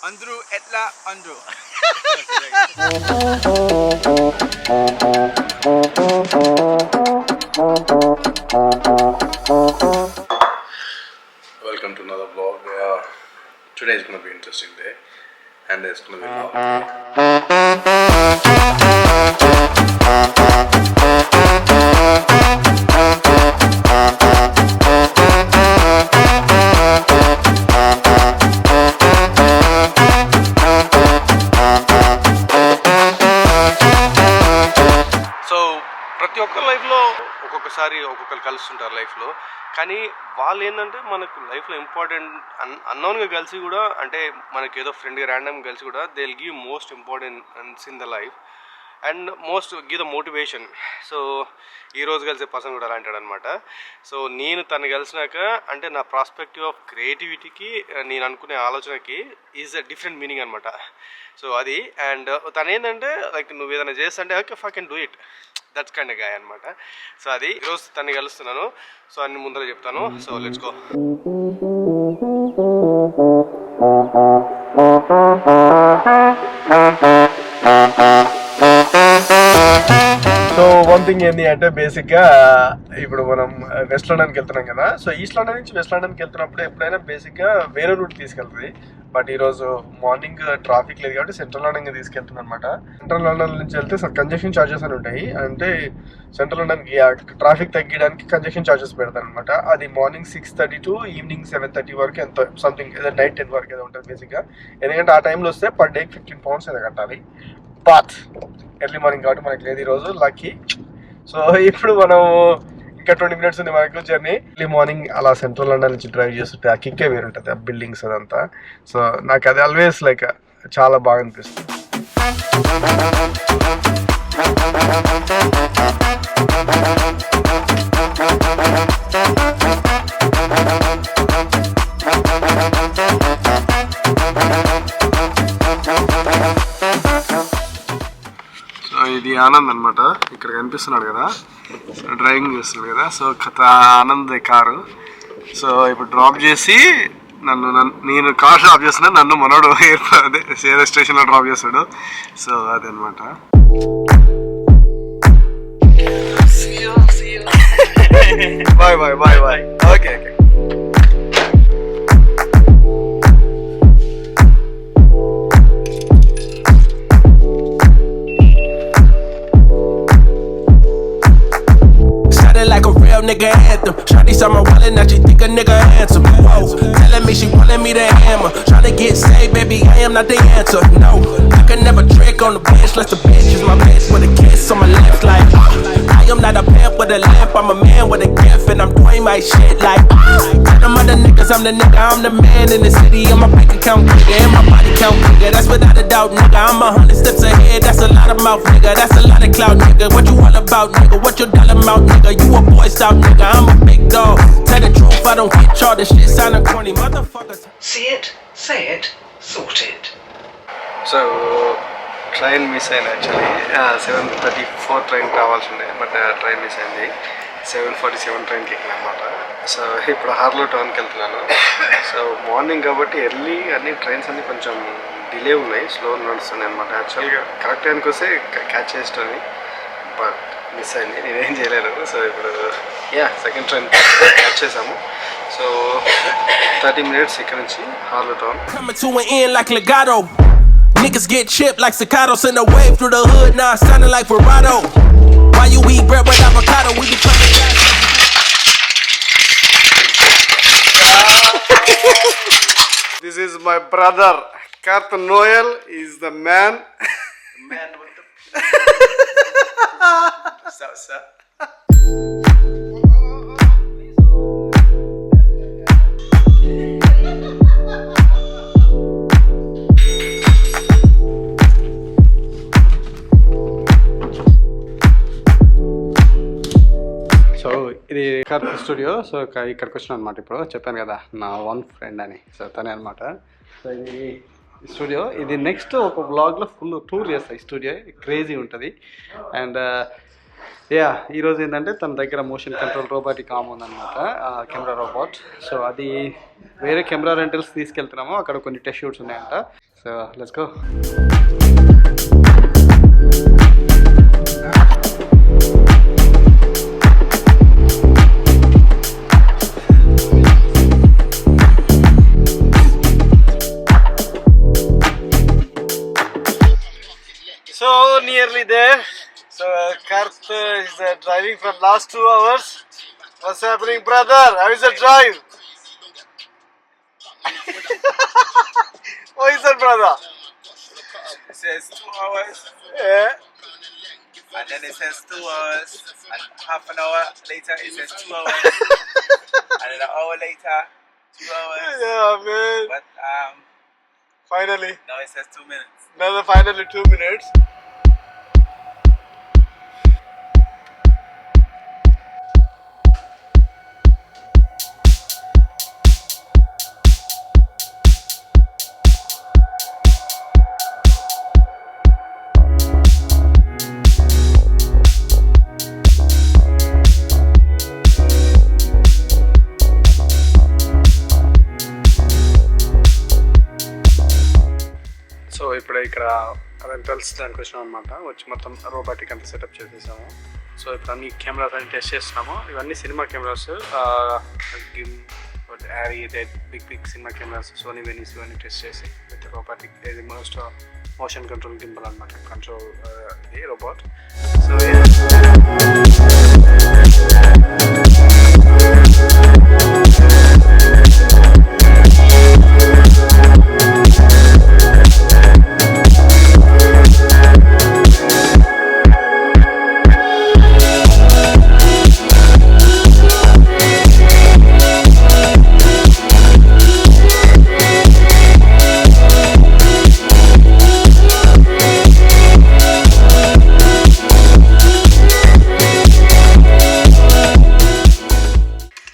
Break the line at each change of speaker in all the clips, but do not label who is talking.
Andrew etla Andrew.
Welcome to another vlog. Today is going to be an interesting day, and it's going to be a vlog. ప్రతి ఒక్క లైఫ్లో ఒక్కొక్కసారి ఒక్కొక్కరు కలుస్తుంటారు లైఫ్లో. కానీ వాళ్ళు ఏంటంటే మనకు లైఫ్లో ఇంపార్టెంట్ అన్నోన్గా కలిసి కూడా, అంటే మనకి ఏదో ఫ్రెండ్గా ర్యాండమ్గా కలిసి కూడా they will give most importance in the life and most give the motivation. So ఈరోజు కలిసే పర్సన్ కూడా అలాంటాడు అనమాట. సో నేను తను కలిసినాక అంటే నా ప్రాస్పెక్టివ్ ఆఫ్ క్రియేటివిటీకి, నేను అనుకునే ఆలోచనకి ఈజ్ అ డిఫరెంట్ మీనింగ్ అనమాట. సో అది అండ్ తను ఏంటంటే లైక్ నువ్వు ఏదైనా చేస్తుంటే okay I can do it, that's kind guy అనమాట. సో అది ఈరోజు తను కలుస్తున్నాను. సో అన్ని ముందర చెప్తాను. So let's go. So one thing ఏంటి అంటే బేసిక్గా ఇప్పుడు మనం వెస్ట్ లండన్కి వెళ్తున్నాం కదా. సో ఈస్ట్ లండన్ నుంచి వెస్ట్ లండన్కి వెళ్తున్నప్పుడు ఎప్పుడైనా బేసిక్గా వేరే రూట్ తీసుకెళ్తుంది. బట్ ఈరోజు మార్నింగ్ ట్రాఫిక్ లేదు కాబట్టి సెంట్రల్ లండన్కి తీసుకెళ్తుంది అనమాట. సెంట్రల్ లండన్ నుంచి వెళ్తే కంజెషన్ ఛార్జెస్ అని ఉంటాయి. అంటే సెంట్రల్ లండన్కి ట్రాఫిక్ తగ్గించడానికి కంజెషన్ ఛార్జెస్ పెడతాను అనమాట. అది మార్నింగ్ 6:30 to ఈవినింగ్ 7:30 వరకు ఎంతో సంథింగ్ ఏదో నైట్ 10 వరకు ఏదో ఉంటుంది బేసిక్గా. ఎందుకంటే ఆ టైంలో వస్తే పర్ డేకి £15 ఏదో కట్టాలి. బట్ ఎర్లీ మార్నింగ్ కాబట్టి మనకి లేదు ఈరోజు, లక్కీ. సో ఇప్పుడు మనం ఇంకా 20 minutes ఉంది మనకు జర్నీ. ఎర్లీ మార్నింగ్ అలా సెంట్రల్ లండన్ నుంచి డ్రైవ్ చేస్తుంటే ఆ కిక్కే వేరు ఉంటుంది, ఆ బిల్డింగ్స్ అదంతా. సో నాకు అది ఆల్వేస్ లైక్ చాలా బాగా అనిపిస్తుంది. ఇది ఆనంద్ అనమాట, ఇక్కడ కనిపిస్తున్నాడు కదా, డ్రైవింగ్ చేస్తున్నాడు కదా. So Anand car. సో ఇప్పుడు డ్రాప్ చేసి నేను కార్ డ్రాప్ చేస్తున్నా, నన్ను మనోడు అదే స్టేషన్లో డ్రాప్ చేస్తాడు. సో అదనమాట. Bye bye bye bye. Okay okay.
Like a real nigga anthem. Shawty saw my wallet, now she think a nigga handsome. Whoa, telling me she wanted me to hammer. Tryna get saved, baby, I am not the answer. No, I can never trick on the bench, less the bitch is my bitch with a kiss on my lips. Like, I am not a pimp with a lamp, I'm a man with a gift, and I'm doing my shit like. Them other niggas, I'm the nigga, I'm the man in the city. And my bank account bigger, and my body count bigger. That's without a doubt, nigga. I'm 100 steps ahead, that's a lot of mouth, nigga. That's a lot of clout, nigga. What you all about, nigga? What your dollar amount, nigga? You a boy scout, nigga. I'm a big dog. Tell the truth, I don't get y'all. This shit sounding corny, motherfuckers.
See it, say it, sort it.
So train miss అయింది actually. 7:34 train కావాల్సి ఉండే, but train miss అయింది. 7:47 ట్రైన్కి ఎక్కిన అనమాట. So ఇప్పుడు హార్లో టౌన్కి వెళ్తున్నాను. సో మార్నింగ్ కాబట్టి ఎర్లీ అన్ని ట్రైన్స్ అన్నీ కొంచెం డిలే ఉన్నాయి, స్లో నడుస్తున్నాయి అనమాట. యాక్చువల్గా కరెక్ట్ టైంకి వస్తే క్యాచ్ చేస్తుంది, బట్ మిస్ అయింది, నేనేం చేయలేను. సో ఇప్పుడు సెకండ్ ట్రైన్ క్యాచ్ చేసాము. సో 30 minutes ఇక్కడ నుంచి హార్లో town.
Coming to an end like legato. Niggas get chipped like staccato. Send a wave through the hood, now it's sounding like Verado. Why you eat bread with avocado? We be coming back.
This is my brother, Kurt Noel is the man.
The man with the salsa.
So ఇది Kirk studio. So ఇక్కడికి వచ్చిన అనమాట. ఇప్పుడు చెప్పాను కదా నా one friend అని, so తనే అనమాట. సో ఇది స్టూడియో. ఇది నెక్స్ట్ ఒక బ్లాగ్లో ఫుల్ టూర్ చేస్తాయి. స్టూడియో క్రేజీ ఉంటుంది. అండ్ యా ఈరోజు ఏంటంటే తన దగ్గర మోషన్ కంట్రోల్ రోబోటిక్ ఆర్మ్ ఉందన్నమాట, కెమెరా రోబోట్. సో అది వేరే కెమెరా రెంటల్స్ తీసుకెళ్తున్నాము, అక్కడ కొన్ని టెస్ట్ షూట్స్ ఉన్నాయంట. So let's go.
So nearly there. So Karth is driving from last 2 hours. What's happening, brother? How is the drive? What is that, brother?
It says 2 hours,
Yeah.
and then it says 2 hours, and half an hour later it says 2 hours, and then an hour later 2 hours.
Yeah, man.
But
Finally,
now it says 2 minutes.
another finally 2 minutes.
So ఇప్పుడు ఇక్కడ rentals దానికి వచ్చినాం అనమాట. వచ్చి మొత్తం robotic అంతా setup చేసేసాము. So ఇప్పుడు అన్ని కెమెరాస్ అన్ని టెస్ట్ చేస్తున్నాము. ఇవన్నీ cinema cameras, Arri big cinema cameras, Sony Venice ఇవన్నీ టెస్ట్ చేసి విత్ రోబోటిక్. ఇది మోషన్ కంట్రోల్ గింబల్ అనమాట, కంట్రోల్ ఇది రోబోట్.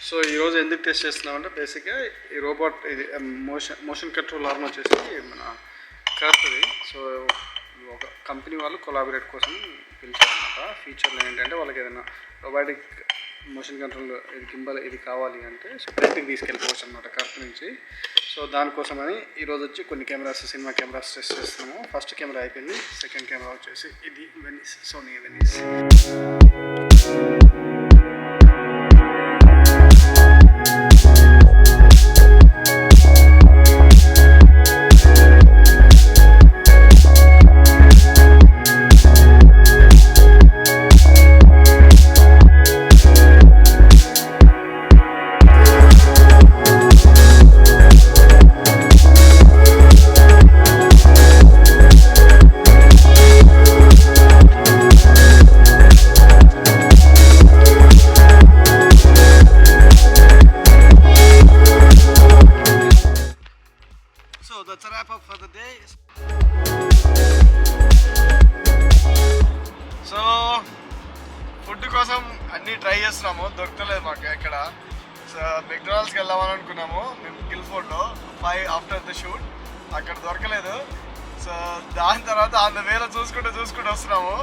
సో ఈరోజు ఎందుకు టెస్ట్ చేస్తున్నామంటే బేసిక్గా ఈ రోబోట్ ఇది మోషన్ కంట్రోల్ ఆర్మ్ వచ్చేసి మన కర్త్ది. సో ఒక కంపెనీ వాళ్ళు కొలాబరేట్ కోసం పిలిచారనమాట. ఫీచర్లు ఏంటంటే వాళ్ళకి ఏదైనా రోబోటిక్ మోషన్ కంట్రోల్ ఇది గింబల్ ఇది కావాలి అంటే సో బయటికి తీసుకెళ్ళిపోవచ్చు అనమాట కర్త్ నుంచి. సో దానికోసమని ఈరోజు వచ్చి కొన్ని కెమెరాస్, సినిమా కెమెరాస్ టెస్ట్ చేస్తున్నాము. ఫస్ట్ కెమెరా అయిపోయింది, సెకండ్ కెమెరా వచ్చేసి ఇది Venice, Sony Venice.
So that's a wrap up for the day. So food కోసం అన్నీ ట్రై చేస్తున్నాము, దొరకలేదు మాకు ఎక్కడ. సో మెక్డొనాల్డ్స్కి వెళ్దామని అనుకున్నాము మేము గిల్ఫోర్డ్లో 5 ఆఫ్టర్ ద షూట్, అక్కడ దొరకలేదు. సో దాని తర్వాత ఆన్ ద వేలో చూసుకుంటూ వస్తున్నాము.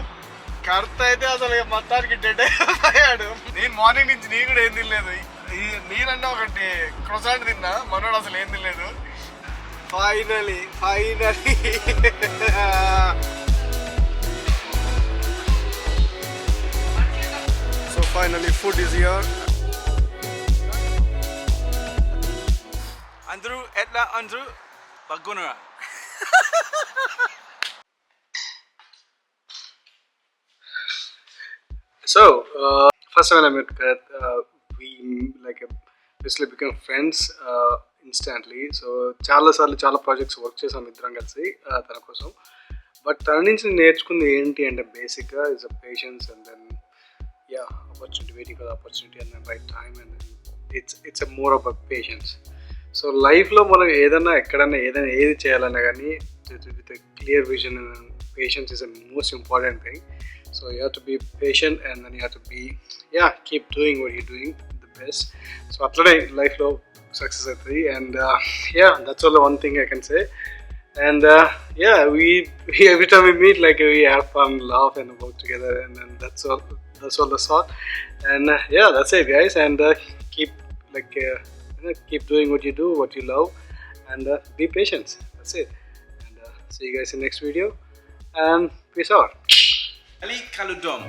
కర్త అయితే అసలు మొత్తానికి డెడ్ అయ్యాడు. నేను మార్నింగ్ నుంచి నీ కూడా ఏం తినలేదు. నేనన్నా ఒకటి క్రొసాంట్ తిన్నా, మనోడు అసలు ఏం తినలేదు. Finally. So finally food is here.
Andrew, Etla, Andrew, Bagunara.
So first time I met Kath, we basically became friends instantly. So చాలా ప్రాజెక్ట్స్ వర్క్ చేసాం ఇద్దరం కలిసి తన కోసం. బట్ తన నుంచి నేర్చుకుంది ఏంటి అంటే బేసిక్గా is a patience and then opportunity, waiting for the opportunity and then right time and it's a more about patience. So లైఫ్లో మనం ఎక్కడైనా ఏది చేయాలన్నా కానీ with clear vision and patience is the most important thing. So you have to be patient and then you have to be keep doing what you're doing the best. So atlane life lo success athadi and that's all the one thing I can say. And we every time we meet we have fun, laugh and work together, and then that's that's all the sort. And yeah, that's it, guys. And keep keep doing what you do, what you love, and be patient. That's it. And see you guys in next video. And peace out.
Ali Kaludom.